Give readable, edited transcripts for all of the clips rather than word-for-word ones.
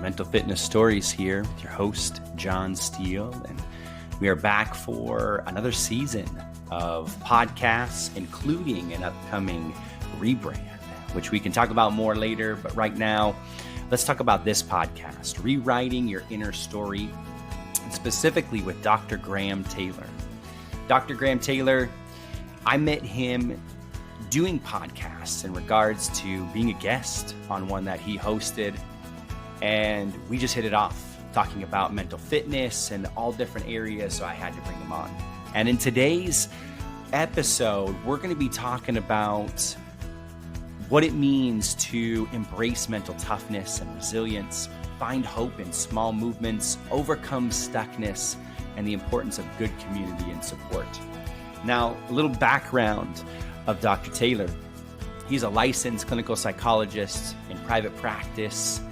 Mental Fitness Stories here with your host, Jon Steel, and we are back for another season of podcasts, including an upcoming rebrand, which we can talk about more later. But right now, let's talk about this podcast, Rewriting Your Inner Story, and specifically with Dr. Graham Taylor. Dr. Graham Taylor, I met him doing podcasts in regards to being a guest on one that he hosted, and we just hit it off talking about mental fitness and all different areas, so I had to bring him on. And in today's episode, we're going to be talking about what it means to embrace mental toughness and resilience, find hope in small movements, overcome stuckness, and the importance of good community and support. Now, a little background of Dr. Taylor. He's a licensed clinical psychologist in private practice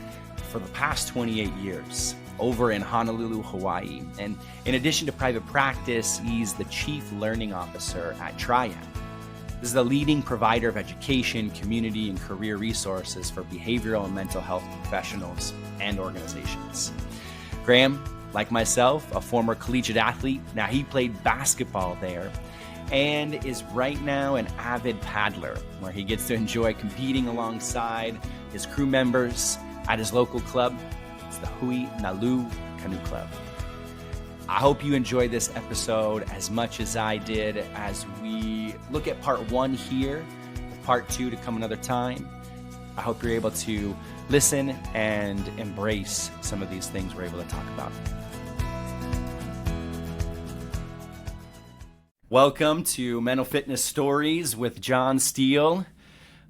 for the past 28 years over in Honolulu, Hawaii. And in addition to private practice, he's the Chief Learning Officer at Triad. This is the leading provider of education, community, and career resources for behavioral and mental health professionals and organizations. Graham, like myself, a former collegiate athlete. Now, he played basketball there and is right now an avid paddler, where he gets to enjoy competing alongside his crew members at his local club. It's the Hui Nalu Canoe Club. I hope you enjoy this episode as much as I did as we look at part one here, with part two to come another time. I hope you're able to listen and embrace some of these things we're able to talk about. Welcome to Mental Fitness Stories with Jon Steel.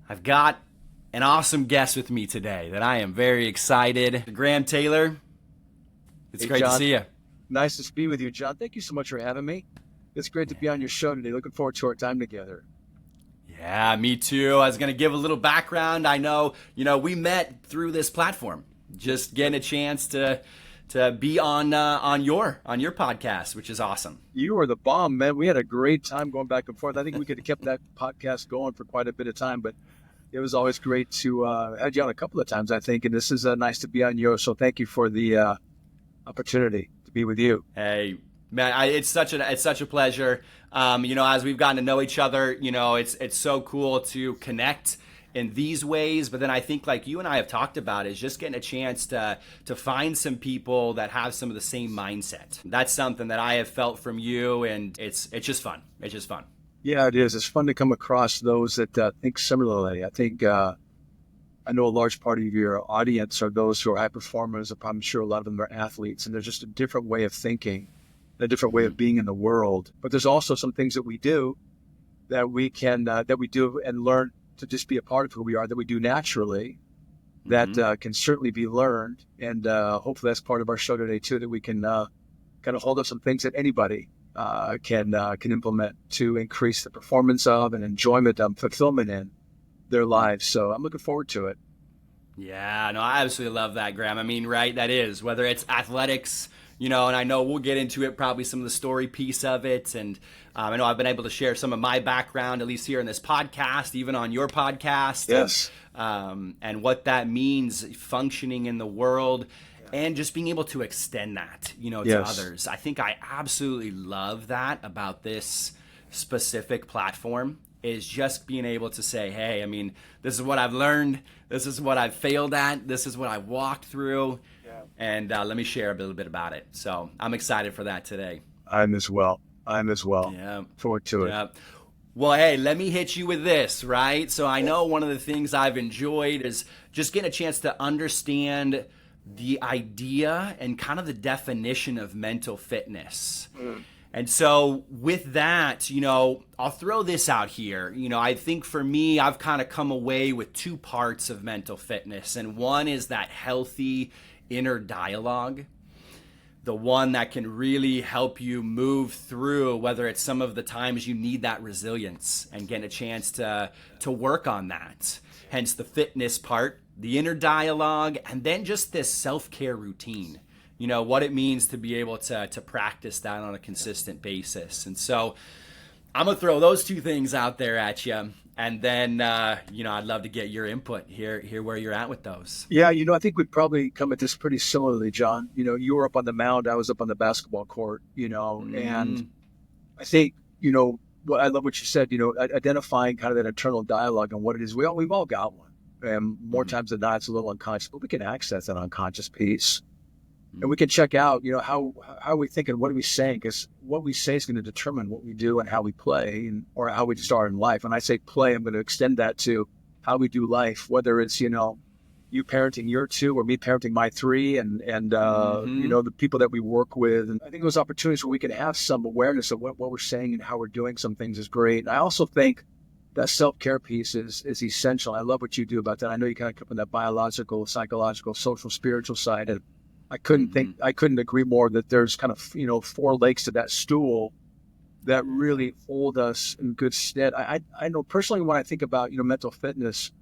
I've got an awesome guest with me today that I am very excited. Graham Taylor, it's great John. to see you. Nice to be with you, John. Thank you so much for having me. It's great to be on your show today. Looking forward to our time together. Yeah, me too. I was going to give a little background. I know, we met through this platform, just getting a chance to be on your podcast, which is awesome. You are the bomb, man. We had a great time going back and forth. I think we could have kept that podcast going for quite a bit of time, but it was always great to have you on a couple of times, I think, and this is nice to be on yours. So thank you for the opportunity to be with you. Hey, man, it's such a pleasure. As we've gotten to know each other, it's so cool to connect in these ways. But then I think, like you and I have talked about, is just getting a chance to find some people that have some of the same mindset. That's something that I have felt from you, and it's just fun. It's just fun. Yeah, it is. It's fun to come across those that think similarly. I think I know a large part of your audience are those who are high performers. I'm sure a lot of them are athletes, and there's just a different way of thinking, a different way of being in the world. But there's also some things that we do that we can that we do and learn to just be a part of who we are, that we do naturally, that can certainly be learned. And hopefully that's part of our show today too, that we can kind of hold up some things that anybody can implement to increase the performance of and enjoyment of fulfillment in their lives. So I'm looking forward to it. Yeah, no, I absolutely love that, Graham. I mean, right, that is, whether it's athletics, and I know we'll get into it, probably some of the story piece of it. And I know I've been able to share some of my background, at least here in this podcast, even on your podcast. Yes. And what that means functioning in the world and just being able to extend that, to others. I think I absolutely love that about this specific platform, is just being able to say, hey, I mean, this is what I've learned. This is what I've failed at. This is what I walked through. And let me share a little bit about it. So I'm excited for that today. I'm as well. Yeah. Forward to it. Yeah. Well, hey, let me hit you with this, right? So I know one of the things I've enjoyed is just getting a chance to understand the idea and kind of the definition of mental fitness. And so with that, I'll throw this out here. I think for me, I've kind of come away with two parts of mental fitness. And one is that healthy inner dialogue, the one that can really help you move through, whether it's some of the times you need that resilience and get a chance to work on that. Hence the fitness part, the inner dialogue, and then just this self-care routine. What it means to be able to practice that on a consistent basis. And so I'm going to throw those two things out there at you. And then, I'd love to get your input, hear where you're at with those. Yeah, I think we'd probably come at this pretty similarly, John. You were up on the mound, I was up on the basketball court, and I think, what I love what you said, identifying kind of that internal dialogue and what it is. We've all got one. And more times than not, it's a little unconscious, but we can access that unconscious piece. And we can check out, how are we thinking, what are we saying? Because what we say is going to determine what we do and how we play or how we start in life. When I say play, I'm going to extend that to how we do life, whether it's, you parenting your two or me parenting my three and the people that we work with. And I think those opportunities where we can have some awareness of what we're saying and how we're doing some things is great. And I also think that self-care piece is essential. I love what you do about that. I know you kind of come from that biological, psychological, social, spiritual side. And I couldn't agree more that there's kind of, 4 legs to that stool that really hold us in good stead. I know personally when I think about, mental fitness,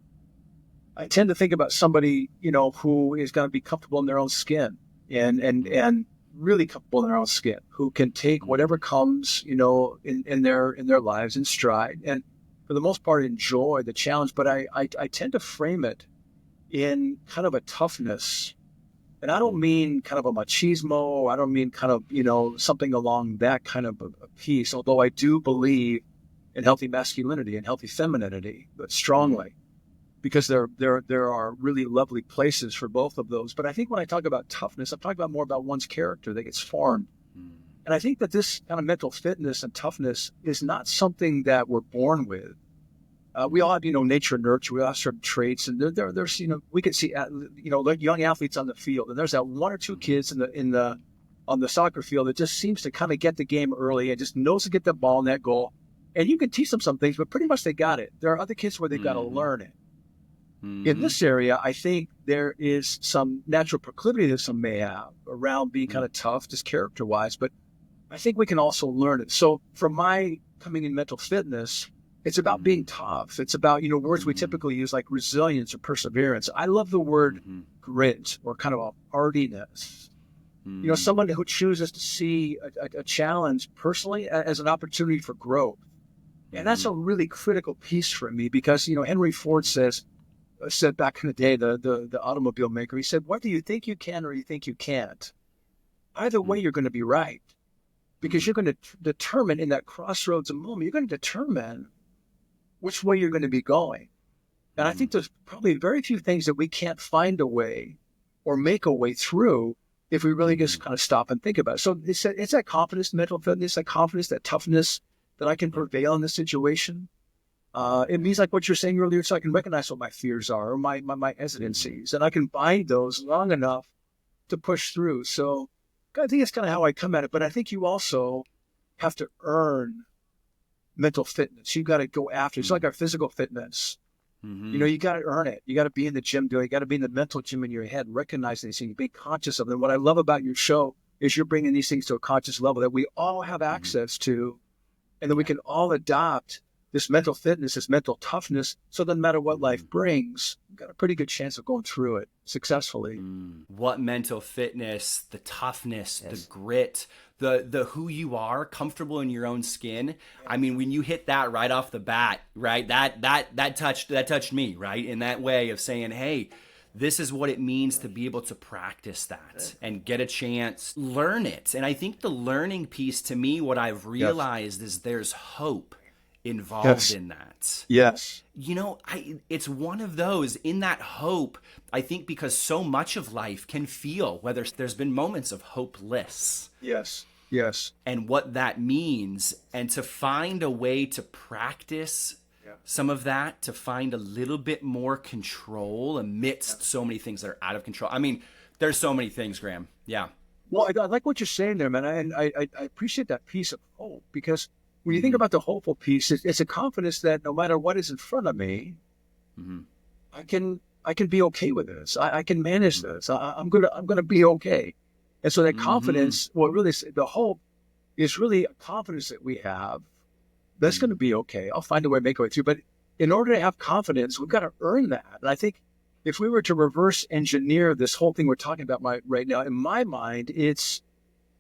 I tend to think about somebody, who is going to be comfortable in their own skin and really comfortable in their own skin, who can take whatever comes, in their lives in stride and for the most part enjoy the challenge. But I tend to frame it in kind of a toughness. And I don't mean kind of a machismo. I don't mean kind of, something along that kind of a piece, although I do believe in healthy masculinity and healthy femininity, but strongly, because there are really lovely places for both of those. But I think when I talk about toughness, I'm talking about more about one's character that gets formed. And I think that this kind of mental fitness and toughness is not something that we're born with. We all have, nature and nurture. We all have certain traits, and there's, we can see, young athletes on the field, and there's that 1 or 2 kids on the soccer field that just seems to kind of get the game early and just knows to get the ball in that goal. And you can teach them some things, but pretty much they got it. There are other kids where they've got to learn it. In this area, I think there is some natural proclivity that some may have around being kind of tough, just character-wise, but I think we can also learn it. So from my coming in mental fitness, it's about being tough. It's about, words we typically use like resilience or perseverance. I love the word grit or kind of a hardiness. Someone who chooses to see a challenge personally as an opportunity for growth. And that's a really critical piece for me because, Henry Ford said back in the day, the automobile maker, he said, whether you think you can or you think you can't, either way you're going to be right. Because you're going to determine in that crossroads of moment, you're going to determine which way you're going to be going. And I think there's probably very few things that we can't find a way or make a way through if we really just kind of stop and think about it. So it's that confidence, mental fitness, that confidence, that toughness that I can prevail in this situation. It means like what you're saying earlier, so I can recognize what my fears are or my hesitancies, and I can bind those long enough to push through. So I think that's kind of how I come at it. But I think you also have to earn mental fitness. You got to go after it. It's like our physical fitness. You got to earn it. You got to be in the gym doing it. You got to be in the mental gym in your head, recognizing these things, be conscious of them. What I love about your show is you're bringing these things to a conscious level that we all have access to, and that we can all adopt this mental fitness, this mental toughness, so that no matter what life brings, you've got a pretty good chance of going through it successfully. What mental fitness, the toughness, the grit, the who you are, comfortable in your own skin. I mean, when you hit that right off the bat, right, that touched me, right, in that way of saying, hey, this is what it means to be able to practice that and get a chance, learn it. And I think the learning piece, to me, what I've realized is there's hope involved in that. Yes. It's one of those, in that hope, I think, because so much of life can feel, whether there's been moments of hopeless. Yes. And what that means, and to find a way to practice some of that, to find a little bit more control amidst so many things that are out of control. I mean, there's so many things, Graham. Yeah. Well, I like what you're saying there, man. And I appreciate that piece of hope, because when you think about the hopeful piece, it's a confidence that no matter what is in front of me, I can be okay with this. I can manage this. I'm gonna be okay. And so that confidence, the hope is really a confidence that we have that's going to be okay. I'll find a way to make a way through. But in order to have confidence, we've got to earn that. And I think if we were to reverse engineer this whole thing we're talking about right now, in my mind, it's,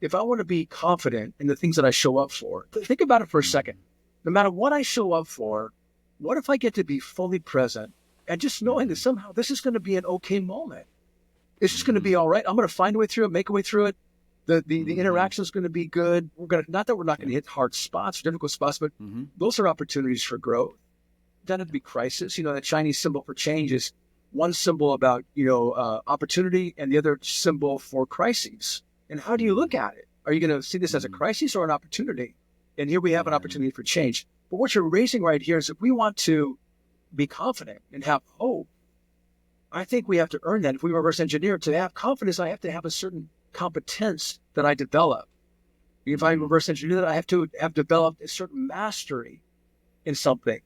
if I want to be confident in the things that I show up for, think about it for a second. no matter what I show up for, what if I get to be fully present and just knowing that somehow this is going to be an okay moment? It's just going to be all right. I'm going to find a way through it, make a way through it. The interaction is going to be good. Not that we're not going to hit hard spots, difficult spots, but those are opportunities for growth. It doesn't have to be crisis. The Chinese symbol for change is one symbol about, opportunity and the other symbol for crises. And how do you look at it? Are you going to see this as a crisis or an opportunity? And here we have an opportunity for change. But what you're raising right here is if we want to be confident and have hope, I think we have to earn that. If we reverse engineer, to have confidence, I have to have a certain competence that I develop. If I reverse engineer that, I have to have developed a certain mastery in something.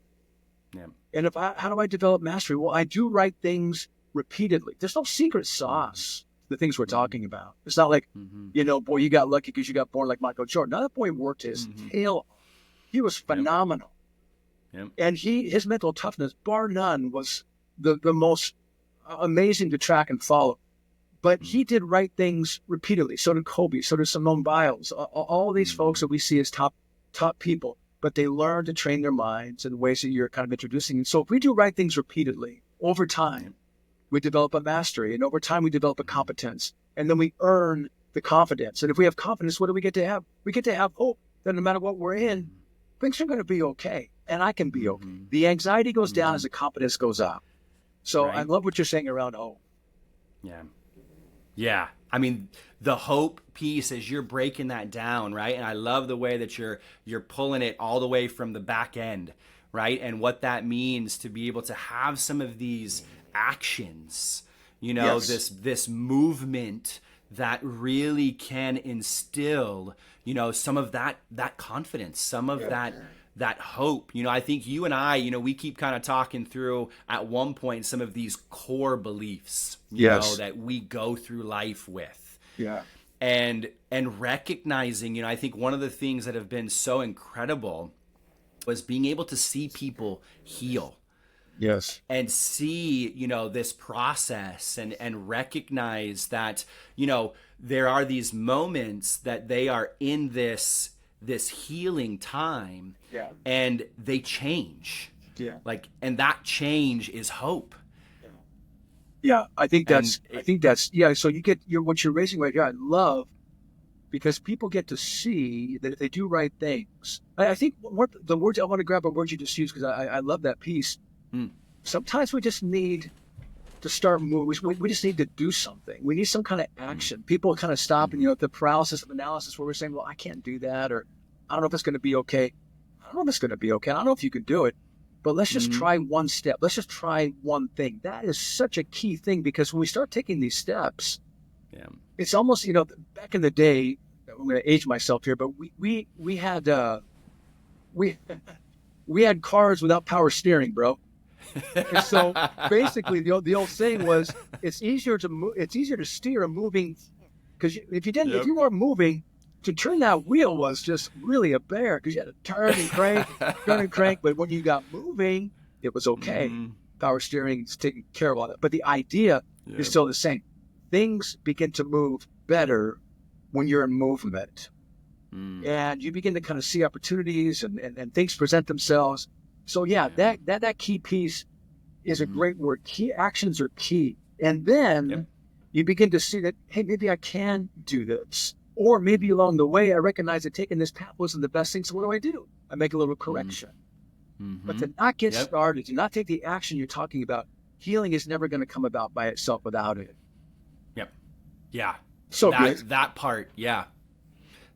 Yeah. And how do I develop mastery? Well, I do right things repeatedly. There's no secret sauce. The things we're talking about. It's not like, boy, you got lucky because you got born like Michael Jordan. No, that boy worked his tail off. He was phenomenal. Yep. And his mental toughness, bar none, was the most amazing to track and follow. But he did right things repeatedly. So did Kobe. So did Simone Biles. All these folks that we see as top people. But they learn to train their minds in ways that you're kind of introducing. And so if we do right things repeatedly over time, we develop a mastery. And over time, we develop a competence. And then we earn the confidence. And if we have confidence, what do we get to have? We get to have hope that no matter what we're in, things are going to be okay. And I can be okay. The anxiety goes down as the competence goes up. So I love what you're saying around hope. Yeah. Yeah. I mean, the hope piece, as you're breaking that down, right? And I love the way that you're pulling it all the way from the back end, right? And what that means to be able to have some of these actions, this movement that really can instill, some of that confidence, some of that hope. I think you and I, we keep kind of talking through at one point some of these core beliefs, that we go through life with. Yeah. And recognizing, I think one of the things that have been so incredible was being able to see people heal. Yes. And see, this process and recognize that, there are these moments that they are in this healing time and they change. Yeah. And that change is hope. Yeah. I think that's, so you get what you're raising right here. I love because people get to see that if they do right things, I think the words I want to grab a word you just used, because I love that piece. Sometimes we just need to start moving. We just need to do something. We need some kind of action. People kind of stop and, the paralysis of analysis where we're saying, well, I can't do that, or I don't know if it's going to be okay. I don't know if it's going to be okay. I don't know if you can do it, but let's just try one step. Let's just try one thing. That is such a key thing, because when we start taking these steps, it's almost, back in the day, I'm going to age myself here, but we had cars without power steering, bro. And so basically the old saying was, it's easier to steer a moving, because if you weren't moving, to turn that wheel was just really a bear, because you had to turn and crank. But when you got moving, it was okay. Power steering is taking care of all that. But the idea is still the same. Things begin to move better when you're in movement. And you begin to kind of see opportunities and things present themselves. So that key piece is a great word. Key actions are key. And then you begin to see that, hey, maybe I can do this. Or maybe along the way, I recognize that taking this path wasn't the best thing. So what do? I make a little correction. But to not get started, to not take the action you're talking about, healing is never going to come about by itself without it. Yep. Yeah. So good. That part. Yeah.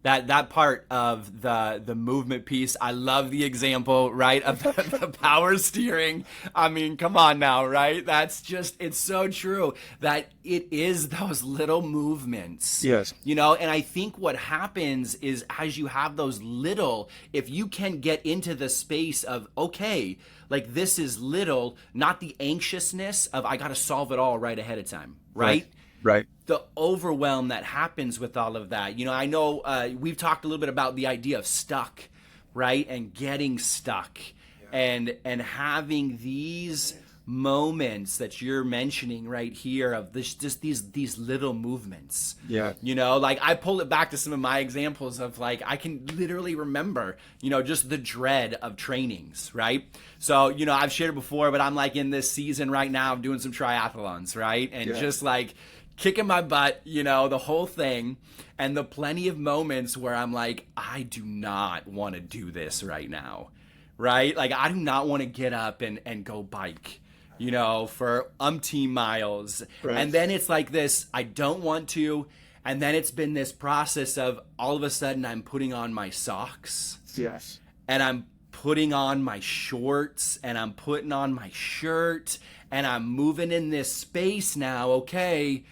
That part of the movement piece, I love the example, right, of the power steering. I mean, come on now, right? That's just, it's so true that it is those little movements. Yes. And I think what happens is, as you have those little, if you can get into the space of, okay, like this is little, not the anxiousness of I got to solve it all right ahead of time, right? Right. The overwhelm that happens with all of that. I know we've talked a little bit about the idea of stuck, right? And getting stuck and having these moments that you're mentioning right here of this, just these little movements. Yeah. You know, like I pull it back to some of my examples of like, I can literally remember, you know, just the dread of trainings, right? So, you know, I've shared it before, but I'm like in this season right now of doing some triathlons, right? And just like kicking my butt, you know, the whole thing. And the plenty of moments where I'm like, I do not want to do this right now, right? Like I do not want to get up and go bike, you know, for umpteen miles. Right. And then it's like this, I don't want to. And then it's been this process of all of a sudden I'm putting on my socks. Yes. And I'm putting on my shorts and I'm putting on my shirt and I'm moving in this space now, okay,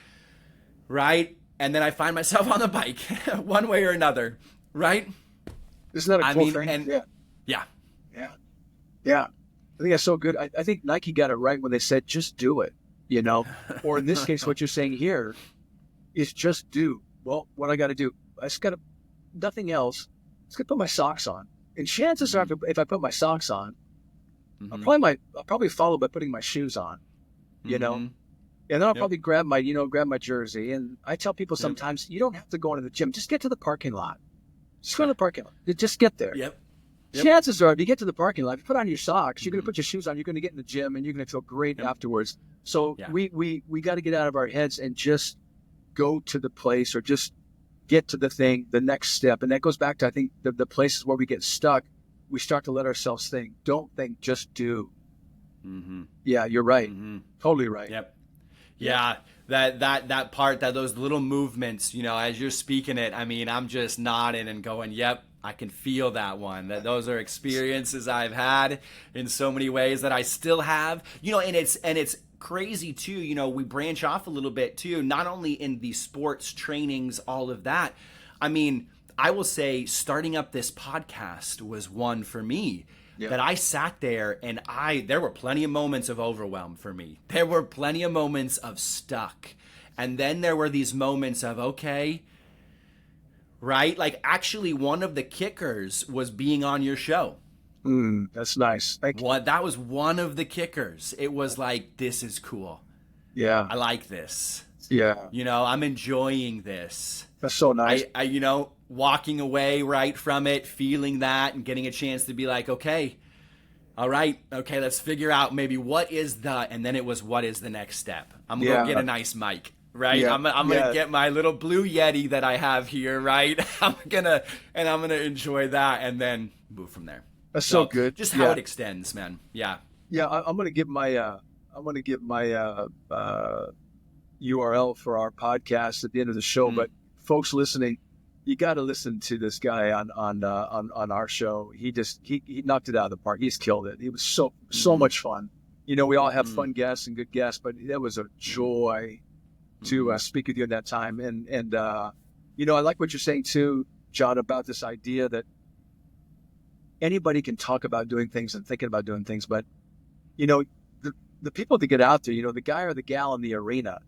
right? And then I find myself on the bike one way or another, right? Isn't that a cool thing? And yeah. I think that's so good. I think Nike got it right when they said, just do it, you know? Or in this case, what you're saying here is just do. Well, what I got to do, I just got to, nothing else. I just got to put my socks on. And chances are, if I put my socks on, I'll probably follow by putting my shoes on, you know? And then I'll probably grab my jersey. And I tell people sometimes, you don't have to go into the gym. Just get to the parking lot. Just go to the parking lot. Just get there. Chances are, if you get to the parking lot, if you put on your socks, you're going to put your shoes on, you're going to get in the gym, and you're going to feel great afterwards. So we got to get out of our heads and just go to the place or just get to the thing, the next step. And that goes back to, I think, the places where we get stuck. We start to let ourselves think. Don't think, just do. Yeah, you're right. Totally right. Yeah, that part, that those little movements, you know, as you're speaking it, I mean, I'm just nodding and going, yep, I can feel that one. That those are experiences I've had in so many ways that I still have, you know, and it's crazy too, you know, we branch off a little bit too, not only in the sports trainings, all of that. I mean, I will say starting up this podcast was one for me. That I sat there and there were plenty of moments of overwhelm for me. There were plenty of moments of stuck. And then there were these moments of, okay, right? Like actually one of the kickers was being on your show. That's nice. Thank you. That was one of the kickers. It was like, this is cool. Yeah. I like this. Yeah. You know, I'm enjoying this. That's so nice. I you know, walking away right from it, feeling that and getting a chance to be like, okay, all right, okay, let's figure out maybe what is and then it was, what is the next step? I'm going to go get a nice mic, right? I'm going to get my little blue Yeti that I have here, right? I'm going to enjoy that and then move from there. That's so good. Just how it extends, man. Yeah. Yeah, I'm going to give my URL for our podcast at the end of the show, but folks listening, you got to listen to this guy on our show. He knocked it out of the park. He's killed it. It was so much fun. You know, we all have fun guests and good guests, but that was a joy to speak with you at that time. And you know, I like what you're saying too, John, about this idea that anybody can talk about doing things and thinking about doing things, but you know, the people that get out there, you know, the guy or the gal in the arena,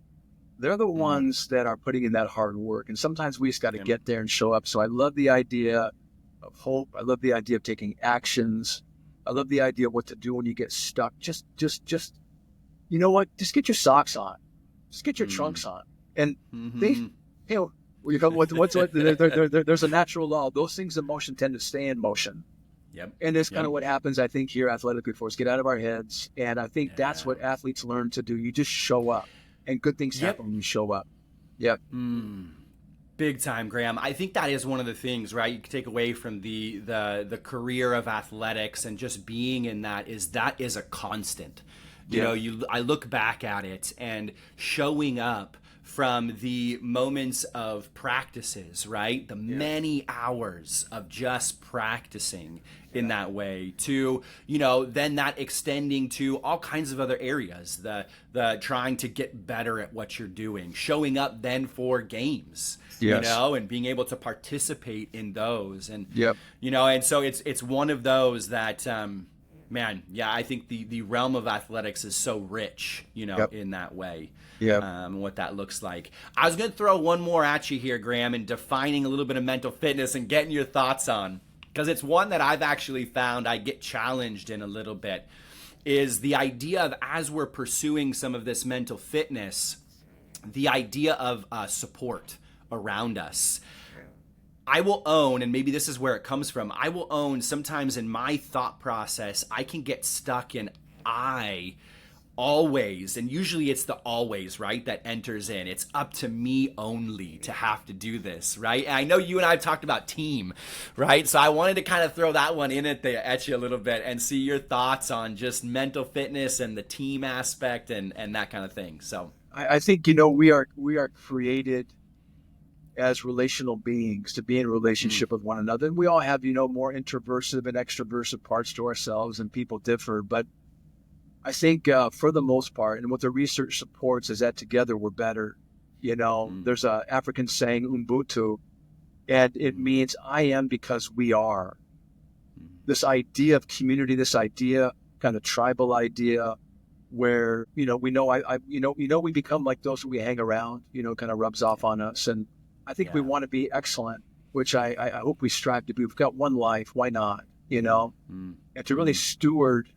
they're the ones that are putting in that hard work. And sometimes we just got to get there and show up. So I love the idea of hope. I love the idea of taking actions. I love the idea of what to do when you get stuck. Just, you know what? Just get your socks on. Just get your trunks on. And they, you know, there's a natural law. Those things in motion tend to stay in motion. And that's kind of what happens, I think, here athletically for us. Get out of our heads. And I think that's what athletes learn to do. You just show up. And good things happen when you show up. Big time, Graham. I think that is one of the things, right? You can take away from the career of athletics and just being in that is a constant. You know, I look back at it and showing up from the moments of practices, right? The many hours of just practicing in that way to, you know, then that extending to all kinds of other areas, the trying to get better at what you're doing, showing up then for games, you know, and being able to participate in those. And, you know, and so it's one of those that, man, I think the realm of athletics is so rich, you know, in that way. What that looks like. I was going to throw one more at you here, Graham, and defining a little bit of mental fitness and getting your thoughts on, because it's one that I've actually found I get challenged in a little bit. is the idea of, as we're pursuing some of this mental fitness, the idea of support around us. I will own, and maybe this is where it comes from, I will own sometimes in my thought process, I can get stuck in I always, and usually it's the always, right, that enters in. It's up to me only to have to do this, right? And I know you and I have talked about team, right? So I wanted to kind of throw that one in at you a little bit and see your thoughts on just mental fitness and the team aspect and that kind of thing. So I think, we are created as relational beings to be in relationship with one another. And we all have, more introversive and extroversive parts to ourselves, and people differ. But I think for the most part, and what the research supports is that together we're better. There's an African saying, Ubuntu, and it means I am because we are. This idea of community, this idea, kind of tribal idea, where, we know we become like those who we hang around, kind of rubs off on us. And I think we want to be excellent, which I hope we strive to be. We've got one life, why not? And to really steward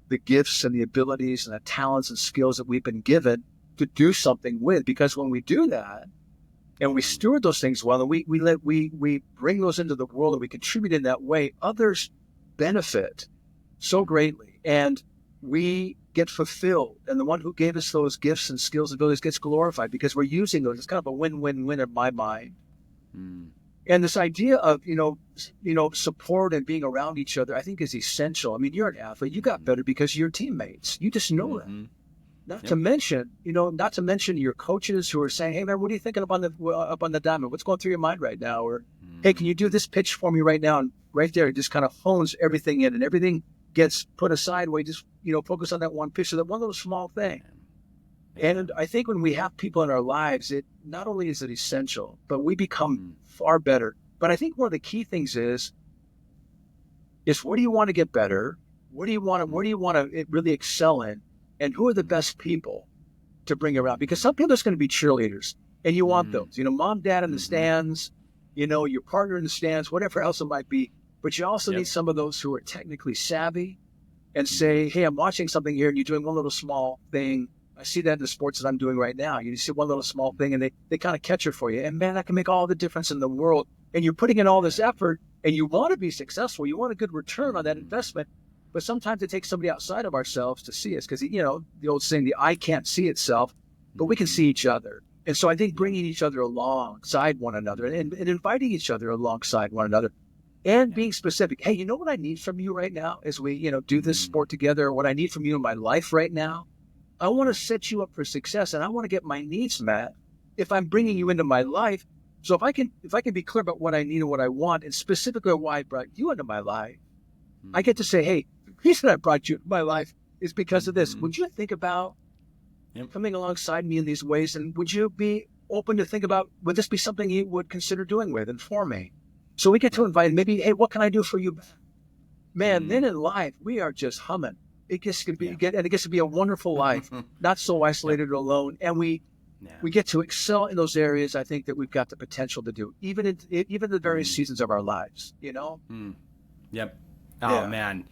the gifts and the abilities and the talents and skills that we've been given to do something with. Because when we do that and we steward those things well, and we bring those into the world and we contribute in that way, others benefit so greatly, and we get fulfilled. And the one who gave us those gifts and skills and abilities gets glorified because we're using those. It's kind of a win-win-win in my mind. And this idea of, support and being around each other, I think is essential. I mean, you're an athlete. You got better because of your teammates. You just know that. Not to mention your coaches who are saying, "Hey, man, what are you thinking up on the diamond? What's going through your mind right now?" Or, "Hey, can you do this pitch for me right now?" And right there, it just kind of hones everything in, and everything gets put aside. We just, focus on that one pitch, so that one little small thing. And I think when we have people in our lives, it not only is it essential, but we become far better. But I think one of the key things is where do you want to get better? Where do you want to really excel in? And who are the best people to bring around? Because some people are going to be cheerleaders, and you want those. Mom, dad in the stands, your partner in the stands, whatever else it might be. But you also need some of those who are technically savvy and say, "Hey, I'm watching something here, and you're doing one little small thing. I see that in the sports that I'm doing right now. You see one little small thing, and they kind of catch it for you. And man, that can make all the difference in the world. And you're putting in all this effort, and you want to be successful. You want a good return on that investment. But sometimes it takes somebody outside of ourselves to see us, because, the old saying, the eye can't see itself, but we can see each other. And so I think bringing each other alongside one another and inviting each other alongside one another and being specific. Hey, you know what I need from you right now as we, do this sport together? What I need from you in my life right now? I want to set you up for success, and I want to get my needs met if I'm bringing you into my life. So if I can be clear about what I need and what I want, and specifically why I brought you into my life, I get to say, hey, the reason I brought you into my life is because of this. Would you think about coming alongside me in these ways? And would you be open to think about, would this be something you would consider doing with and for me? So we get to invite, maybe, hey, what can I do for you? Man, then in life, we are just humming. It gets to be, and it gets to be a wonderful life, not so isolated or alone. And we get to excel in those areas. I think that we've got the potential to do, even in the various seasons of our lives. Yep. Oh man,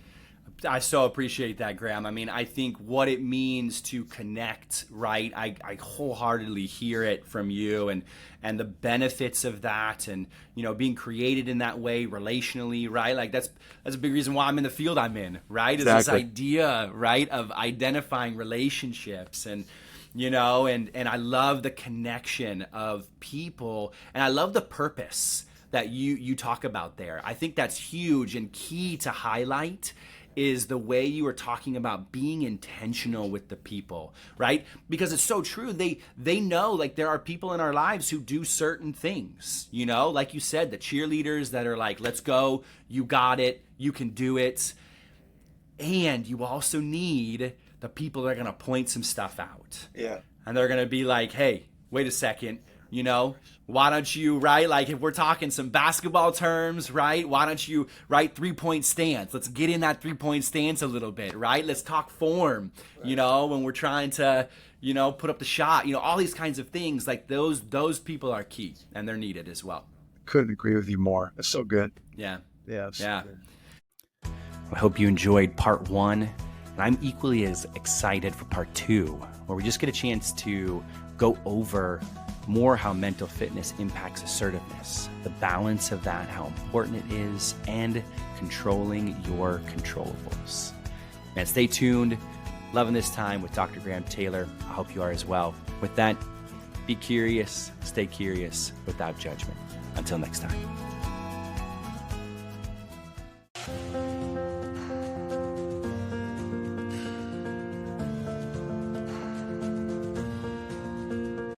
I so appreciate that, Graham. I mean, I think what it means to connect, right? I wholeheartedly hear it from you, and the benefits of that, and being created in that way relationally, right? Like that's a big reason why I'm in the field I'm in, right? Exactly. Is this idea, right, of identifying relationships, and and I love the connection of people, and I love the purpose that you talk about there. I think that's huge and key to highlight, is the way you were talking about being intentional with the people, right? Because it's so true. They know, like, there are people in our lives who do certain things, like you said, the cheerleaders that are like, let's go, you got it, you can do it. And you also need the people that are going to point some stuff out. Yeah. And they're going to be like, hey, wait a second, why don't you, right? Like, if we're talking some basketball terms, right? Why don't you write 3-point stance? Let's get in that 3-point stance a little bit, right? Let's talk form, right. When we're trying to, put up the shot, all these kinds of things. Like those people are key, and they're needed as well. Couldn't agree with you more. That's so good. Yeah. Yeah. Yeah. I hope you enjoyed part 1 And I'm equally as excited for part 2, where we just get a chance to go over more how mental fitness impacts assertiveness, the balance of that, how important it is, and controlling your controllables. And stay tuned. Loving this time with Dr. Graham Taylor. I hope you are as well. With that, be curious, stay curious without judgment. Until next time.